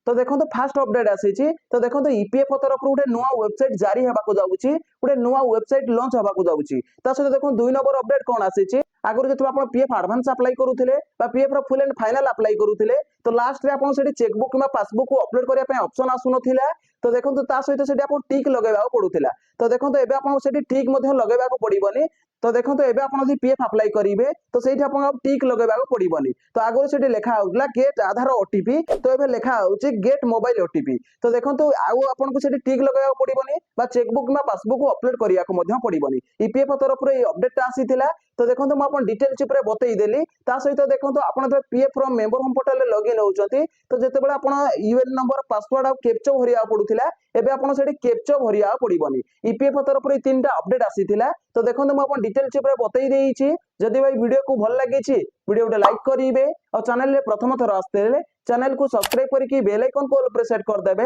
तो देखो fast update आसी तो देखो ईपीएफओ तरफ गोटे नुआ वेबसाइट जारी होगा जाऊँगी गोटे नुआ वेबसाइट लॉन्च होगा जाऊँगी सहित देखो 2 नंबर अपडेट कौन आसी आगुरी जो आप पीएफ आडभांस अप्लाई करुले PF full and final apply करुले तो लास्ट रे आप चेकबुक कि पासबुक को अपलोड करने ऑप्शन आसुनथिला तो देखो सहित से टिक लगेगा पड़ूला तो देखो एबे आपको टिक लगेगा पड़ोनी तो देखो एबे आप पीएफ अप्लाई करेंगे तो सही टिक लगेगा पड़ोनी तो आगुरी से लिखा होगा गेट आधार ओटीपी तो ये लिखा होची गेट मोबाइल ओटीपी तो देखो आपको से टिक लगेगा पड़ोनी चेकबुक कि पासबुक को अपलोड करने पड़ोनी ईपीएफओ तरफ अपडेट आसीला तो देखो मुझे डिटेल्स बतईदेली सहित देखो आप PF member home portal login होती तो जिते आप यूएन नंबर पासवर्ड और कैप्चा भरिया पड़ूला एबे आप कैप्चा भरिया पड़ोनी ईपीएफओ तरफ 3टा अपडेट आसीला तो देखो मुझे डिटेल्स बतई देछि जदि भाई वीडियो को भल लगी वीडियो लाइक करेंगे और चैनल प्रथम थर आसते चैनल को सब्सक्राइब करके बेल आइकन को प्रेस करदेवे।